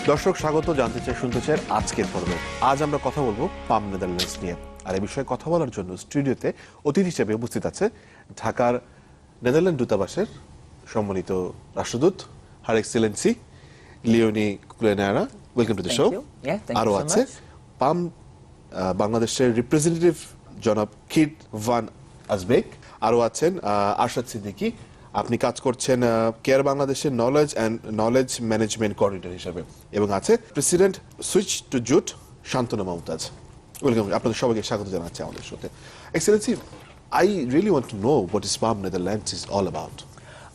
দর্শক স্বাগত জানতে চাই শুনতে চাই আজকের পর্বে। আজ আমরা কথা বলবো পাম নেদারল্যান্ডস নিয়ে। আর এই বিষয়ে কথা বলার জন্য স্টুডিওতে অতিথি হিসেবে উপস্থিত আছে ঢাকার নেদারল্যান্ড দূতাবাসের সম্মানিত রাষ্ট্রদূত her excellency Leonie Cuelenaere. Welcome to the show. আরও আছে পাম বাংলাদেশের রিপ্রেজেন্টেটিভ জনাব কিট ভান আজবেক। আরও আছেন আরশাদ সিদ্দিকী, আপনি কাজ করছেন কেয়ার বাংলাদেশের নলেজ ম্যানেজমেন্ট কোঅর্ডিনেটর হিসেবে, এবং আছে প্রেসিডেন্ট সুইচ টু জুট শান্তনু মমতাজ। ওয়েলকাম, আপনাদের সবাইকে স্বাগত জানাচ্ছি আমাদের সাথে। Excellency, I really want to know what is PAM Netherlands is all about.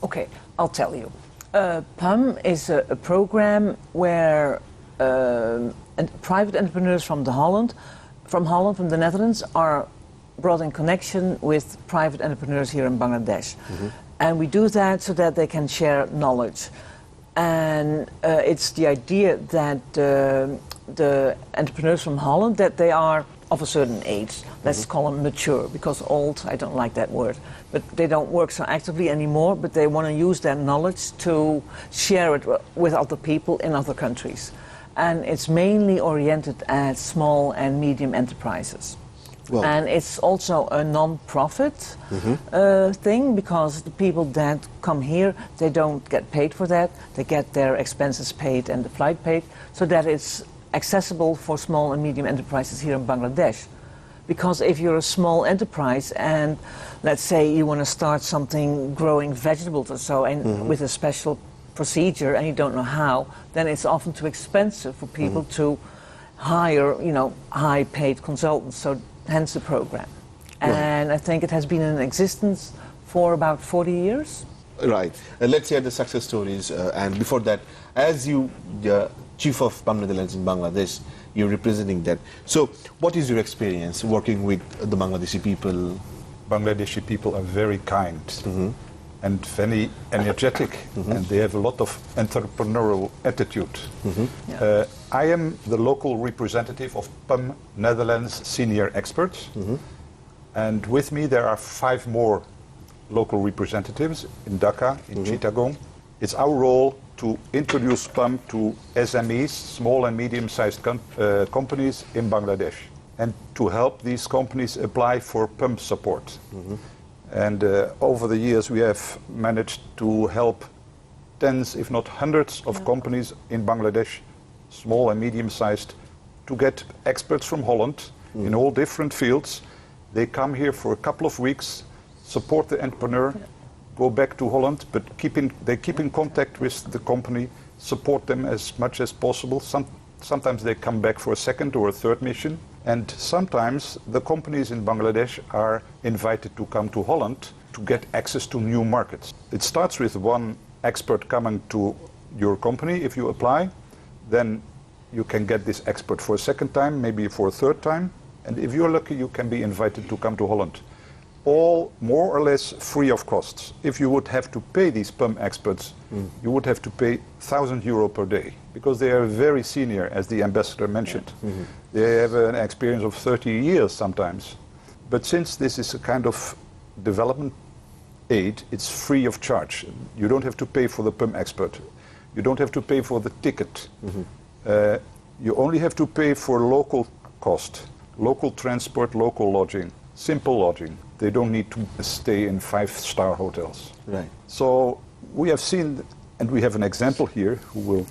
Okay, I'll tell you. PAM is a program where private entrepreneurs from the Netherlands, are brought in connection with private entrepreneurs here in Bangladesh. And we do that so that they can share knowledge. And it's the idea that the entrepreneurs from Holland, that they are of a certain age, let's call them mature, because old, I don't like that word, but they don't work so actively anymore, but they want to use their knowledge to share it with other people in other countries. And it's mainly oriented at small and medium enterprises. Well, and it's also a non-profit thing, because the people that come here, they don't get paid for that. They get their expenses paid and the flight paid, so that it's accessible for small and medium enterprises here in Bangladesh. Because if you're a small enterprise and let's say you want to start something growing vegetables or so, and with a special procedure and you don't know how, then it's often too expensive for people to hire, high-paid consultants. So hence the program. And I think it has been in existence for about 40 years. Right. Let's hear the success stories. And before that, as you, the Chief of PAM Netherlands in Bangladesh, you're representing that. So what is your experience working with the Bangladeshi people? Bangladeshi people are very kind and very energetic, and they have a lot of entrepreneurial attitude. I am the local representative of PAM Netherlands senior experts, and with me there are 5 more local representatives in Dhaka, in Chittagong. It's our role to introduce PAM to SMEs, small and medium-sized companies in Bangladesh, and to help these companies apply for PAM support. And over the years we have managed to help tens, if not hundreds, of companies in Bangladesh, small and medium-sized, to get experts from Holland in all different fields. They come here for a couple of weeks, support the entrepreneur, go back to Holland, but they keep in contact with the company, support them as much as possible. Sometimes they come back for a second or a third mission, and sometimes the companies in Bangladesh are invited to come to Holland to get access to new markets. It starts with one expert coming to your company. If you apply, then you can get this expert for a second time, maybe for a third time, and if you're lucky, you can be invited to come to Holland. All more or less free of costs. If you would have to pay these PAM experts, you would have to pay €1,000 per day, because they are very senior, as the ambassador mentioned. They have an experience of 30 years sometimes. But since this is a kind of development aid, it's free of charge. You don't have to pay for the PAM expert. You don't have to pay for the ticket. You only have to pay for local cost, local transport, local lodging, simple lodging. They don't need to stay in 5-star hotels. Right. So we have seen, and we have an example here who will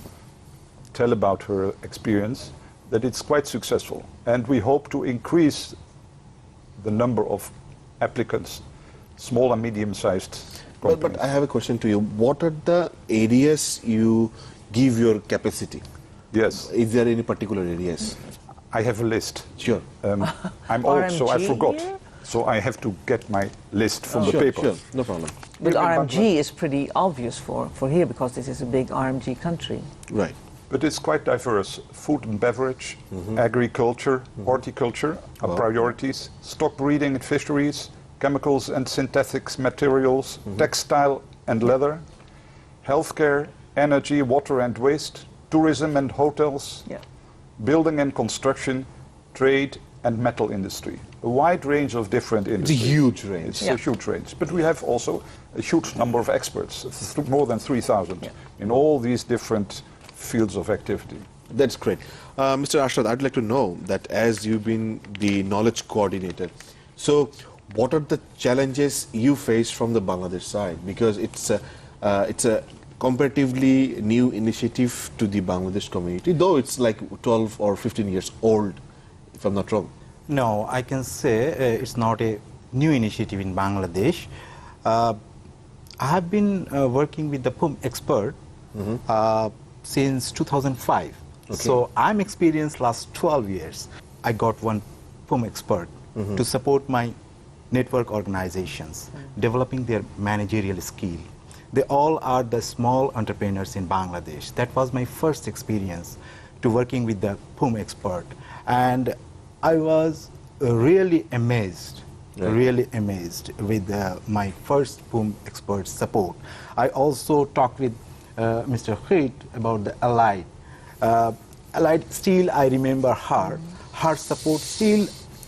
tell about her experience, that it's quite successful. And we hope to increase the number of applicants, small and medium-sized companies. But I have a question to you. What are the areas you give your capacity? Yes. Is there any particular areas? I have a list. Sure. I'm old, so I RMG forgot. here? So I have to get my list from the paper. Sure, no problem. But RMG is pretty obvious for here, because this is a big RMG country. Right. But it's quite diverse. Food and beverage, agriculture, horticulture are priorities. Stock breeding and fisheries, chemicals and synthetic materials, textile and leather, healthcare, energy, water and waste, tourism and hotels, building and construction, trade and metal industry. A wide range of different industries. It's a huge range. It's a huge range. But we have also a huge number of experts, more than 3,000, in all these different fields of activity. That's great. Mr. Ashrad, I'd like to know that as you've been the knowledge coordinator, so what are the challenges you face from the Bangladesh side? Because it's a comparatively new initiative to the Bangladesh community, though it's like 12 or 15 years old, if I'm not wrong. No, I can say it's not a new initiative in Bangladesh. I have been working with the PUM expert since 2005. Okay. So I'm experienced last 12 years. I got one PUM expert to support my network organizations, developing their managerial skill. They all are the small entrepreneurs in Bangladesh. That was my first experience to working with the PUM expert. And I was really amazed with my first PUM expert support. I also talked with Mr. Khait about the Allied. Allied, still I remember her. Her support still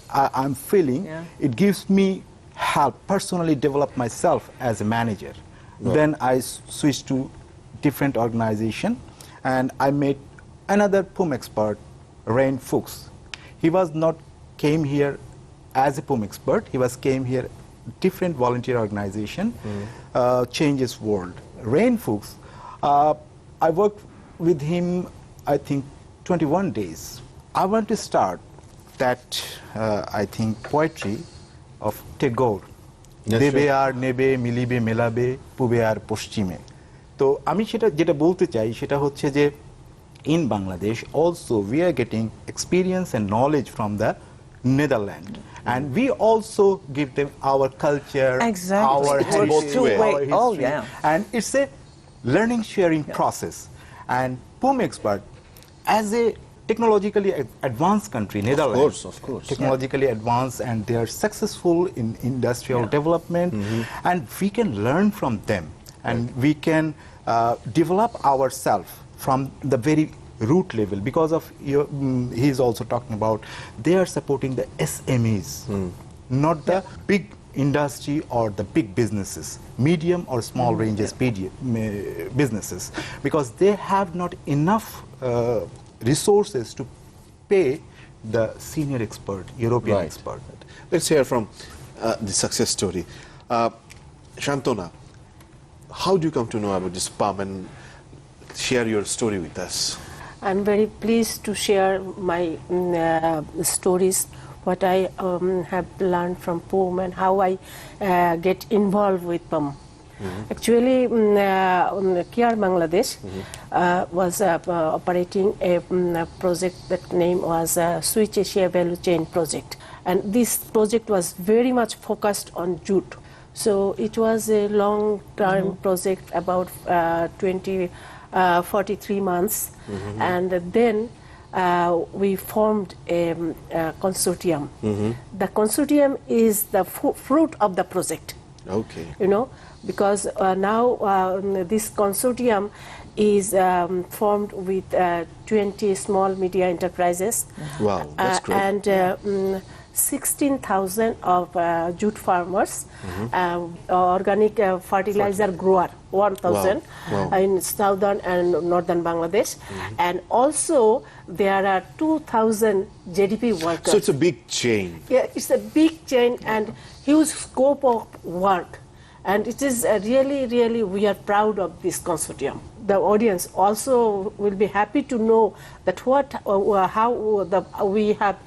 I'm feeling. Yeah. It gives me help personally develop myself as a manager. Right. Then I switched to different organization and I met another PUM expert, Rain Fuchs. He was not came here as a PUM expert. He was came here different volunteer organization, Changes World. Rain Fuchs, I worked with him, I think, 21 days. I want to start that, I think, poetry of Tagore. That's দেবে right. আর নেবে মিলিবে মেলাবে পূবে আর পশ্চিমে তো আমি যেটা বলতে চাই সেটা হচ্ছে যে in Bangladesh also we are getting experience and knowledge from the Netherlands and we also give them our culture, Exactly. our It's heritage, both ways. our history, Oh, yeah. and it's a learning sharing process. And PUM expert as a technologically advanced country, Netherlands, of course. technologically advanced, and they are successful in industrial development, and we can learn from them, and we can develop ourselves from the very root level. Because of he's also talking about they are supporting the SMEs, not the big industry or the big businesses, medium or small ranges businesses, because they have not enough resources to pay the senior expert, European Right. expert. Let's hear from the success story. Shantona, how do you come to know about this PUM and share your story with us? I'm very pleased to share my stories, what I have learned from PUM and how I get involved with PUM. Actually, Care Bangladesh was operating a project that name was Switch Asia Value Chain Project. And this project was very much focused on jute. So it was a long-term project, about 43 months. And then we formed a consortium. The consortium is the fruit of the project. Okay. You know, because now this consortium is formed with 20 small media enterprises. Wow, that's great. And 16,000 of jute farmers, organic fertilizer grower, 1,000 Wow. in southern and northern Bangladesh. And also there are 2,000 JDP workers. So it's a big chain. Yeah, it's a big chain and huge scope of work. And it is really, really, we are proud of this consortium. The audience also will be happy to know that how we have,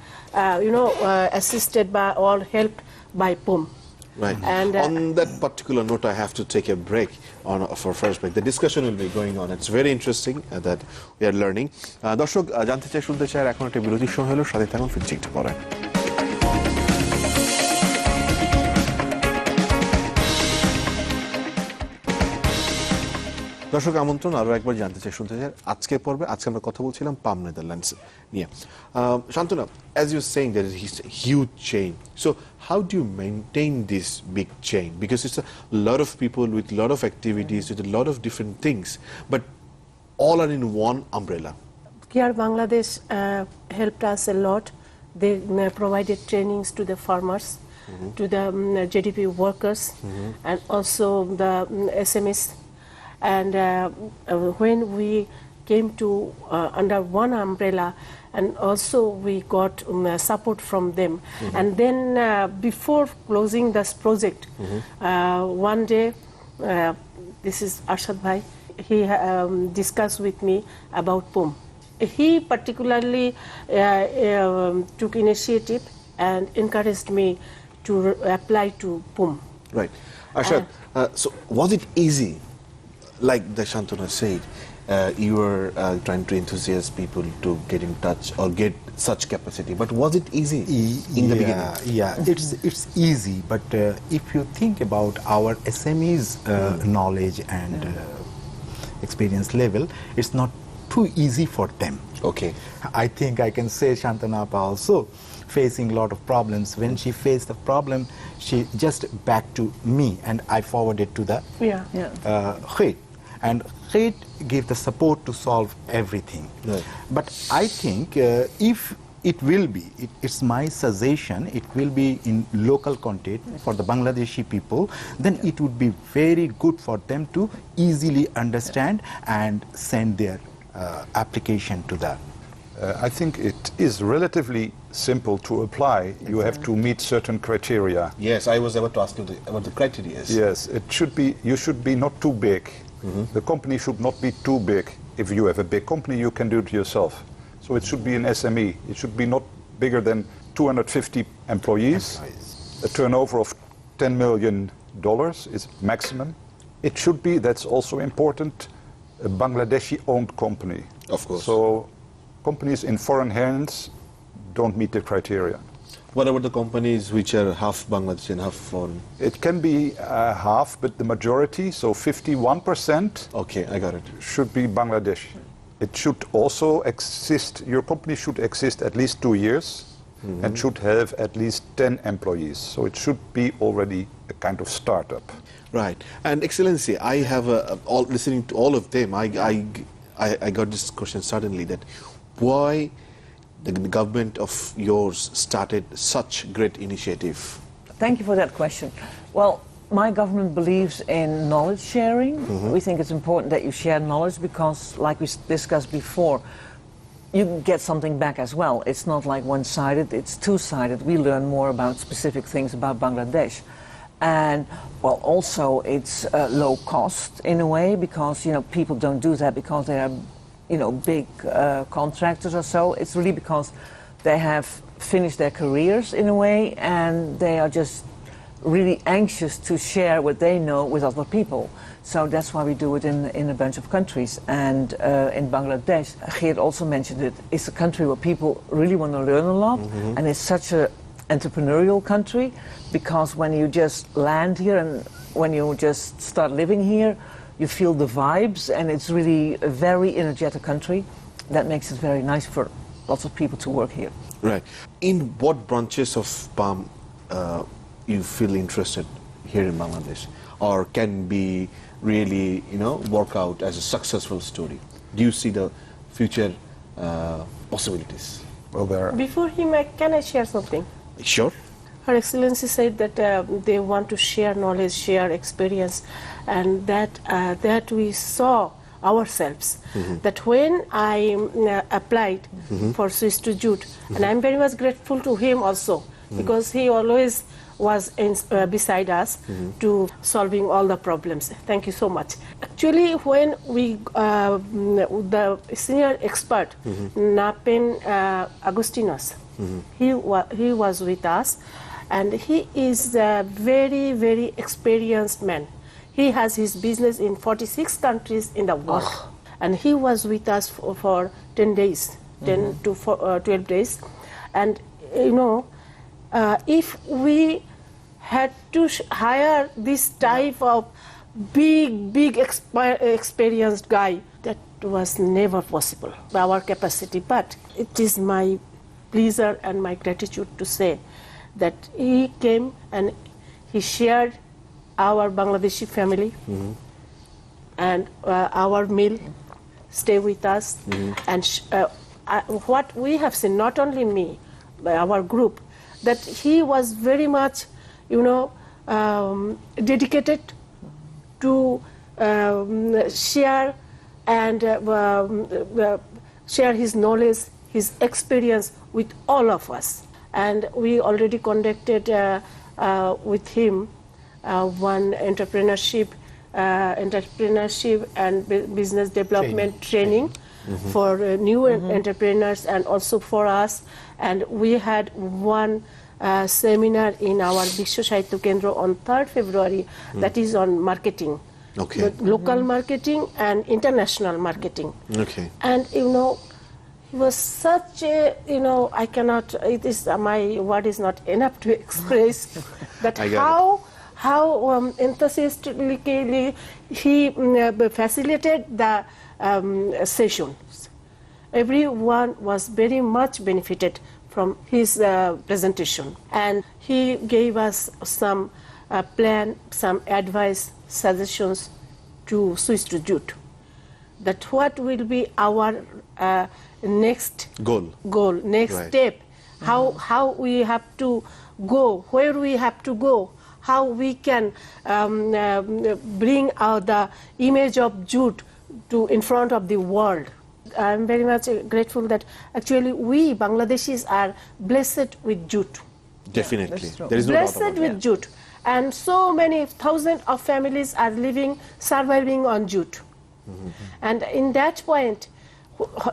assisted by or helped by PUM. Right. And, on that particular note, I have to take a break for first break. The discussion will be going on. It's very interesting that we are learning. দর্শক জানতে চাই শুনতে চাই এখন একটা বিরতির সময় হলো সাথে থাকুন ফিরছি একটু পরে। দর্শক আমন্ত্রণ আরো একবার জানতে চাই শুনতে চাই আজকের পর্বে আজকে আমরা কথা বলছিলাম পাম নেদারল্যান্ডস নিয়ে শান্তনা as you're saying there is a huge chain so how do you maintain this big chain because it's a lot of people with a lot of activities with a lot of different things but all are in one umbrella. Care Bangladesh helped us a lot. They provided trainings to the farmers, to the JDP workers, and also the SMEs. And when we came to under one umbrella, and also we got support from them. And then before closing this project, one day, this is Arshad Bhai, he discussed with me about PUM. He particularly took initiative and encouraged me to apply to PUM. Right. Arshad, so was it easy? Like the Shantanu said, you were trying to enthusiast people to get in touch or get such capacity, but was it easy in the beginning? Yeah, it's easy, but if you think about our SMEs knowledge and experience level, it's not too easy for them. Okay. I think I can say Shantanu Appa also facing a lot of problems. When she faced the problem, she just back to me and I forwarded to the Khaed. And Khaed gave the support to solve everything. Right. But I think if it will be, it's my suggestion, it will be in local content for the Bangladeshi people, then it would be very good for them to easily understand and send their application to the I think it is relatively simple to apply. You have to meet certain criteria. Yes, I was about to ask you about the criteria. Yes, it should be. You should be not too big. The company should not be too big. If you have a big company, you can do it yourself. So it should be an SME. It should be not bigger than 250 employees. A turnover of $10 million is maximum. It should be, that's also important, a Bangladeshi-owned company. Of course. So companies in foreign hands don't meet the criteria. What about the companies which are half Bangladeshi and half foreign? It can be half, but the majority, so 51%, Okay, I got it. should be Bangladesh. It should also exist, your company should exist at least 2 years and should have at least 10 employees. So it should be already a kind of startup. Right. And Excellency, I have listening to all of them, I got this question suddenly, that why the government of yours started such great initiative? Thank you for that question. Well, my government believes in knowledge sharing. We think it's important that you share knowledge because, like we discussed before, you can get something back as well. It's not like one-sided, it's two-sided. We learn more about specific things about Bangladesh. And, well, also it's low cost in a way because, you know, people don't do that because they are, you know, big contractors or so. It's really because they have finished their careers in a way and they are just really anxious to share what they know with other people. So that's why we do it in a bunch of countries. And in Bangladesh, Geert also mentioned it, it's a country where people really want to learn a lot, and it's such an entrepreneurial country because when you just land here and when you just start living here, you feel the vibes, and it's really a very energetic country. That makes it very nice for lots of people to work here. Right. In what branches of PAM you feel interested here in Bangladesh, or can be really, you know, work out as a successful story? Do you see the future possibilities? Well, there. Before him, can I share something? Sure. Her Excellency said that they want to share knowledge, share experience, and that we saw ourselves. That when I applied for Swiss to Jute, and I'm very much grateful to him also, because he always was beside us to solving all the problems. Thank you so much. Actually, when we, the senior expert, Napen Agustinos, he was with us, and he is a very, very experienced man. He has his business in 46 countries in the world. And he was with us for 10 days, 10 to 12 days. And, you know, if we had to hire this type of big experienced guy, that was never possible by our capacity. But it is my pleasure and my gratitude to say that he came and he shared our Bangladeshi family and our meal, stay with us. And what we have seen, not only me, but our group, that he was very much, you know, dedicated to share and share his knowledge, his experience with all of us. And we already conducted with him one entrepreneurship and business development training for new entrepreneurs and also for us. And we had one seminar in our Bishwa Sahitya Kendra on 3rd February that is on marketing. Okay. Local marketing and international marketing. Okay. And he was such a, I cannot, it is, my word is not enough to express that I get how enthusiastically he facilitated the sessions. Everyone was very much benefited from his presentation, and he gave us some plan, some advice, suggestions to switch to jute. That what will be our next goal, next right. step, how we have to go, where we have to go, how we can bring out the image of jute in front of the world. I'm very much grateful that actually we Bangladeshis are blessed with jute. Definitely. that's true. There is no doubt Blessed about with jute. And so many thousands of families are surviving on jute. And in that point,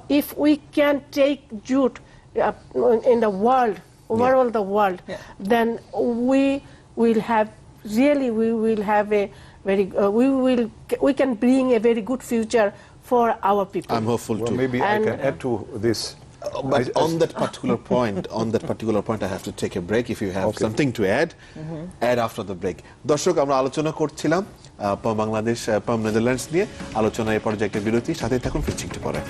if we can take jute in the world, overall the world, then we will have a very, we can bring a very good future for our people. I'm hopeful Well, too. maybe I can add to this. But on that particular point, I have to take a break. If you have something to add, add after the break. দর্শক, আমরা আলোচনা করছিলাম বাংলাদেশ পাম Netherlands নিয়ে। আলোচনা এই পর্যায়ে একটা বিরতি, সাথে থাকুন, ফিরছি একটু পরে।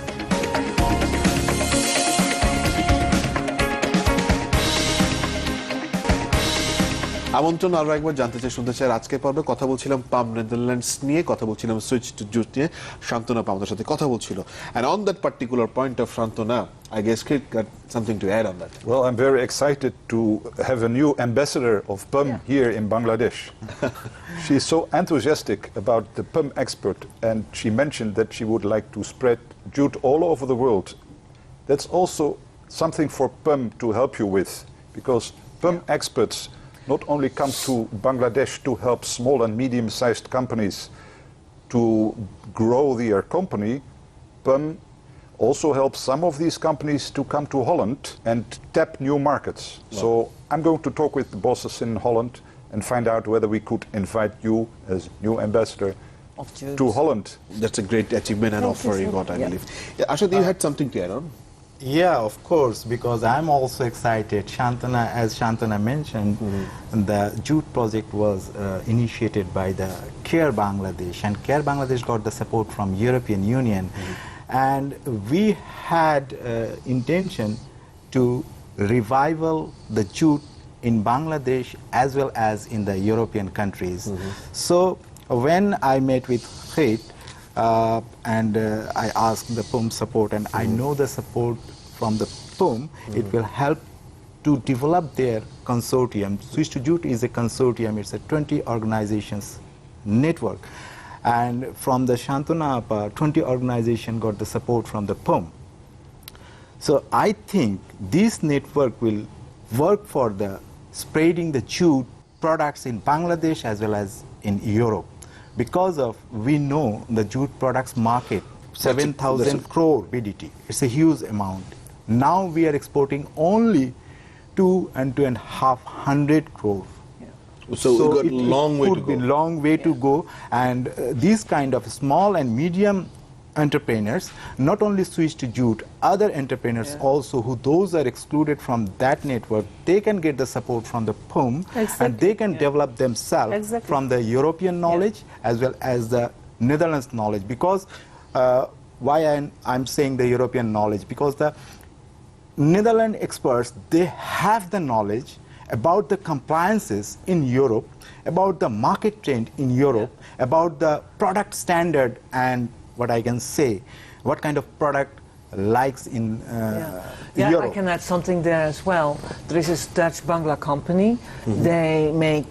আমন্ত্রণ আরো একবার জানতে চাই, শুনতে চাই আজকের পর্বে কথা বলছিলাম পাম নেদারল্যান্ডস নিয়ে, কথা বলছিলাম সুইচ টু জুট নিয়ে। শান্তনা আমাদের সাথে কথা বলছিল, and on that particular point of Shantana, I guess Kit got something to add on that. Well, I'm very excited to have a new ambassador of PUM here in Bangladesh. She's so enthusiastic about the PUM expert, and she mentioned that she would like to spread jute all over the world. That's also something for PUM to help you with, because PUM experts not only come to Bangladesh to help small and medium-sized companies to grow their company, PUM also helps some of these companies to come to Holland and tap new markets. Wow. So I'm going to talk with the bosses in Holland and find out whether we could invite you as new ambassador to Holland. That's a great achievement and offer you got, I believe. Yeah, Ashad, you had something to add on? Yeah, of course, because I'm also excited. As Shantana mentioned, the jute project was initiated by the CARE Bangladesh, and CARE Bangladesh got the support from European Union. And we had intention to revival the jute in Bangladesh as well as in the European countries. So when I met with Kate, and I asked the PUM support, and I know the support from the PUM, it will help to develop their consortium. Switch to Jute is a consortium, it's a 20 organizations network. And from the Shantana, 20 organizations got the support from the PUM. So I think this network will work for the spreading the jute products in Bangladesh as well as in Europe. Because of, we know the jute products market, 7,000 crore BDT. It's a huge amount. Now we are exporting only 2,500 crore. So we've got a long way to It go. could be long way to go, and these kind of small and medium entrepreneurs not only switch to jute, other entrepreneurs also who those are excluded from that network, they can get the support from the PUM, and they can develop themselves from the European knowledge as well as the Netherlands knowledge. Because why I'm saying the European knowledge, because the Netherlands experts, they have the knowledge about the compliances in Europe, about the market trend in Europe, about the product standard, and what I can say, what kind of product likes in Europe. I can add something there as well. There is this Dutch Bangla company. They make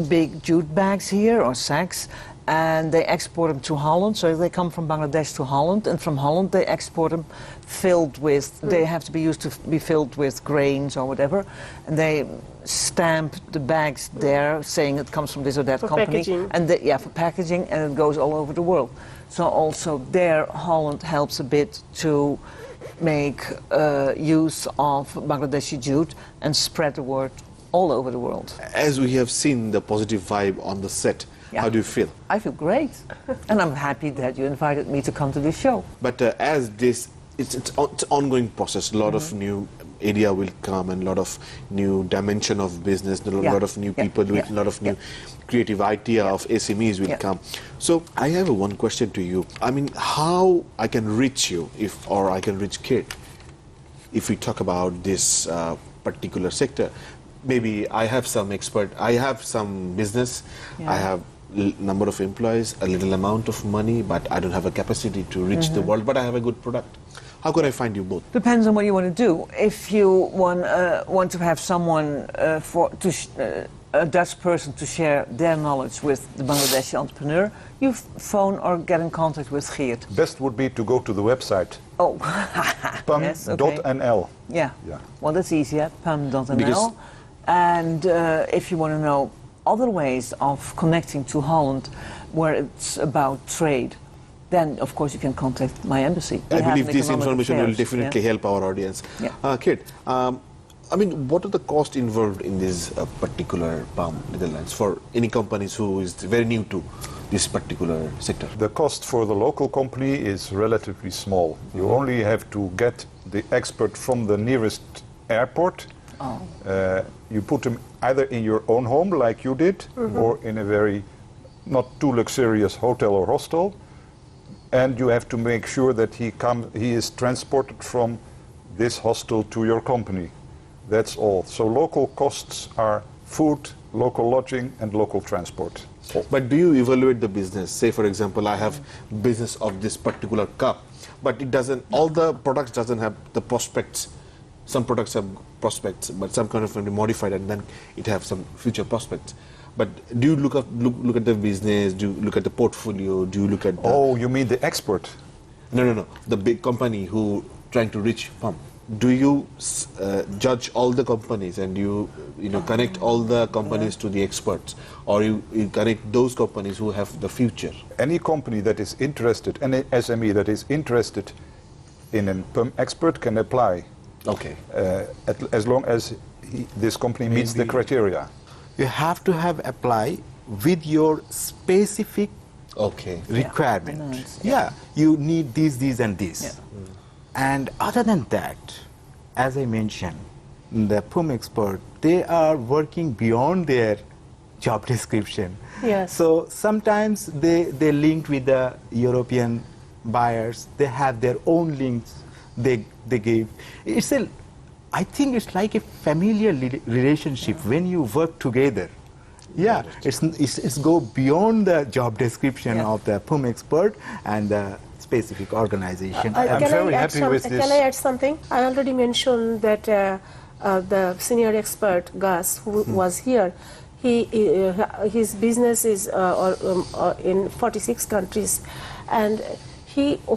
big jute bags here, or sacks, and they export them to Holland. So they come from Bangladesh to Holland, and from Holland they export them filled with, they have to be used to be filled with grains or whatever, and they stamp the bags there saying it comes from this or that For company. packaging. And for packaging, and it goes all over the world. So also there, Holland helps a bit to make use of Bangladeshi jute and spread the word all over the world. As we have seen the positive vibe on the set, Yeah. how do you feel? I feel great, and I'm happy that you invited me to come to this show. But as this, it's an ongoing process. A lot of new area will come, and a lot of new dimension of business. A Yeah. lot of new Yeah. people with Yeah. a lot of new creative idea of SMEs will Yeah. come. So I have one question to you. I mean, how I can reach you, or I can reach Kate, if we talk about this particular sector. Maybe I have some expert. I have some business. Yeah. I have number of employees, a little amount of money, but I don't have a capacity to reach the world, but I have a good product. How could I find you both? Depends on what you want to do. If you want to have someone a Dutch person to share their knowledge with the Bangladeshi entrepreneur, you phone or get in contact with Geert. Best would be to go to the website Oh, yes, okay. pum.nl. Yeah. Yeah. Well, that's easy, yeah? pum.nl. Because- And if you want to know other ways of connecting to Holland where it's about trade, then of course you can contact my embassy. We I have believe an this economic information will affairs, definitely yeah. help our audience. Yeah. Kate, I mean, what are the costs involved in this particular PAM Netherlands for any companies who is very new to this particular sector? The cost for the local company is relatively small. You only have to get the expert from the nearest airport. Oh. You put him either in your own home, like you did, or in a very not too luxurious hotel or hostel. And you have to make sure that he is transported from this hostel to your company. That's all. So local costs are food, local lodging, and local transport. But do you evaluate the business? Say, for example, I have business of this particular cup, but it doesn't. All the products doesn't have the prospects. Some products have prospects, but some kind of modified, and then it have some future prospects. But do you look at the business? Do you look at the portfolio? Do you look at the, Oh, you mean the expert? No. The big company who trying to reach PAM. Do you judge all the companies and you connect all the companies to the experts, or you connect those companies who have the future? Any company that is interested, any SME that is interested in a PUM expert can apply, Okay. as long as this company meets the criteria. You have to have apply with your specific Okay. requirement. demands, Yeah, you need these, and this. Yeah. And other than that, as I mentioned, the PUM expert, they are working beyond their job description. Yes. So sometimes they link with the European buyers. They have their own links they give. I think it's like a familiar relationship when you work together. Yeah, it's go beyond the job description Yeah. of the PUM expert and the specific organization. I'm very happy with this. Can I add something? I already mentioned that the senior expert, Gus, who was here, his business is in 46 countries. And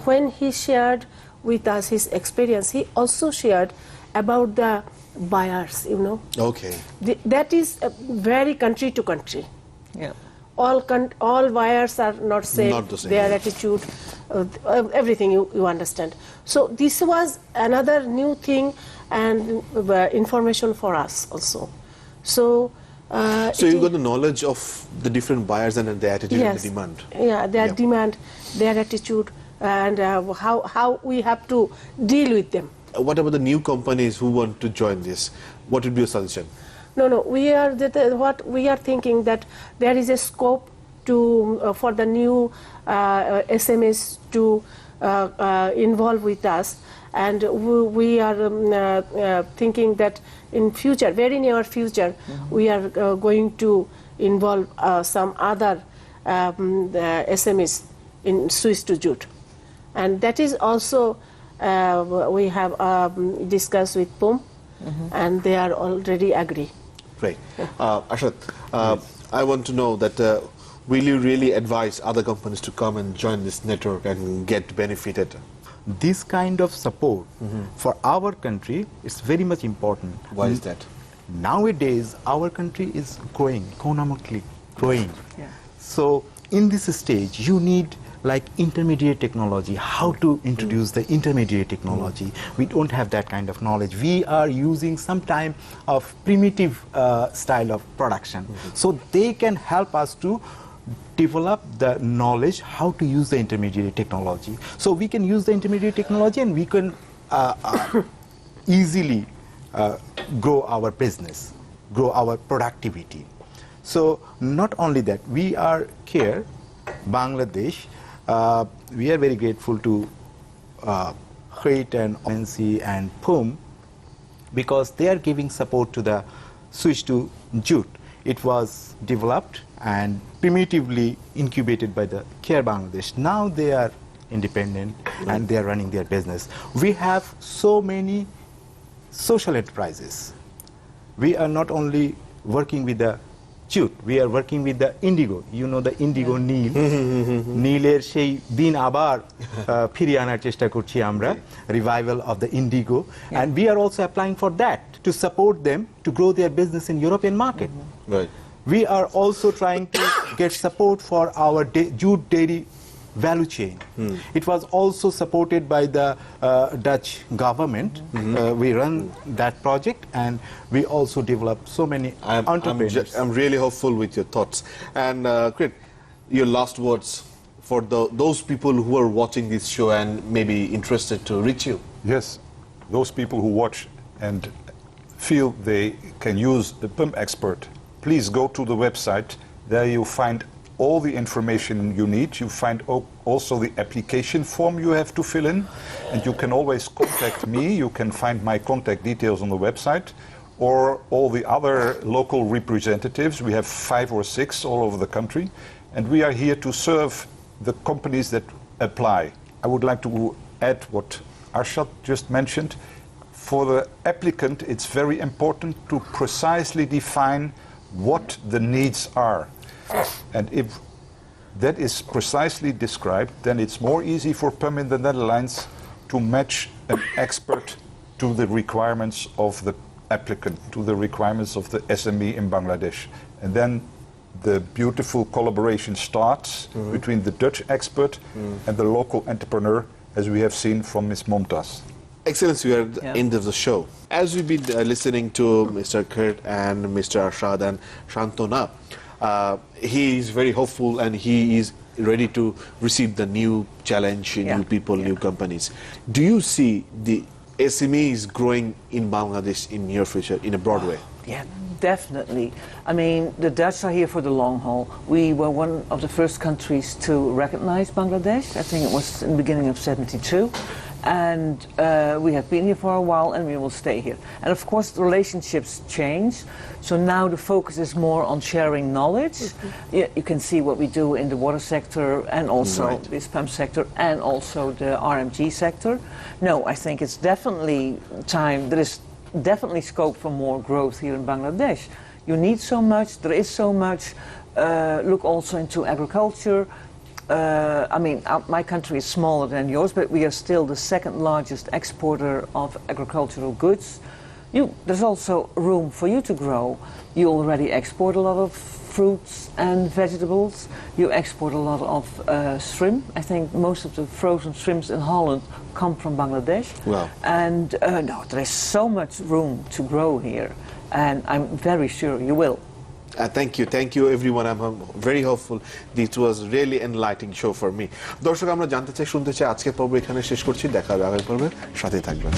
when he shared with us his experience, he also shared about the buyers, Okay. That is very country to country. Yeah. All buyers are not same. Not the same, Their yeah. attitude, everything you understand. So this was another new thing and information for us also. So. So you got the knowledge of the different buyers and the attitude and the demand. Yeah, their Yeah. demand, their attitude, and how we have to deal with them. What about the new companies who want to join this? What would be your suggestion? No. What we are thinking that there is a scope to for the new SMEs to involve with us, and we are thinking that in future, very near future, we are going to involve some other the SMEs in Swiss to Jute, and that is also we have discussed with PUM, and they are already agree. Right. Ashad, I want to know that will you really advise other companies to come and join this network and get benefited? This kind of support for our country is very much important. Why is that? Nowadays, our country is growing, economically growing. Yeah. So in this stage, you need like intermediate technology, how to introduce the intermediate technology. We don't have that kind of knowledge. We are using some time of primitive style of production. So they can help us to develop the knowledge how to use the intermediate technology. So we can use the intermediate technology and we can easily grow our business, grow our productivity. So not only that, we are here, Bangladesh, we are very grateful to Crete and ONC and PUM because they are giving support to the switch to jute. It was developed and primitively incubated by the CARE Bangladesh. Now they are independent and they are running their business. We have so many social enterprises. We are not only working with the jute, we are working with the indigo. You know the indigo Neil. Neeler সেই দিন আবার ফিরিয়ে আনার চেষ্টা করছি আমরা, revival of the indigo. And we are also applying for that to support them to grow their business in European market. Right. We are also trying to get support for our jute dairy value chain. It was also supported by the Dutch government. We run that project and we also developed so many entrepreneurs. I'm really hopeful with your thoughts. And Crete, your last words for those people who are watching this show and maybe interested to reach you. Yes, those people who watch and feel they can use the PUM expert, please go to the website. There you find all the information you need. You find also the application form you have to fill in, and you can always contact me. You can find my contact details on the website, or all the other local representatives. We have 5 or 6 all over the country, and we are here to serve the companies that apply. I would like to add what Arshad just mentioned. For the applicant, it's very important to precisely define what the needs are. And if that is precisely described, then it's more easy for PUM in the Netherlands to match an expert to the requirements of the applicant, to the requirements of the SME in Bangladesh. And then the beautiful collaboration starts between the Dutch expert and the local entrepreneur, as we have seen from Ms. Momtaz. Excellency, we are at the end of the show. As we've been listening to Mr. Crete and Mr. Arshad and Shantona, he is very hopeful and he is ready to receive the new challenge, new people, new companies. Do you see the SMEs growing in Bangladesh in near future in a broad way? Yeah, definitely. I mean, the Dutch are here for the long haul. We were one of the first countries to recognize Bangladesh. I think it was in the beginning of '72. And we have been here for a while and we will stay here. And of course, the relationships change. So now the focus is more on sharing knowledge. You can see what we do in the water sector and also this pump sector and also the RMG sector. No, I think it's definitely time. There is definitely scope for more growth here in Bangladesh. You need so much, there is so much. Look also into agriculture. I mean, my country is smaller than yours, but we are still the second largest exporter of agricultural goods. There's also room for you to grow. You already export a lot of fruits and vegetables. You export a lot of shrimp. I think most of the frozen shrimps in Holland come from Bangladesh. Wow. And no, there is so much room to grow here, and I'm very sure you will. Thank you everyone. I'm very hopeful. This was really enlightening show for me. দর্শক, আমরা জানতে চাই, শুনতে চাই, আজকের পর্ব এখানে শেষ করছি। দেখা হবে আগামী পর্বে, সাথে থাকবেন।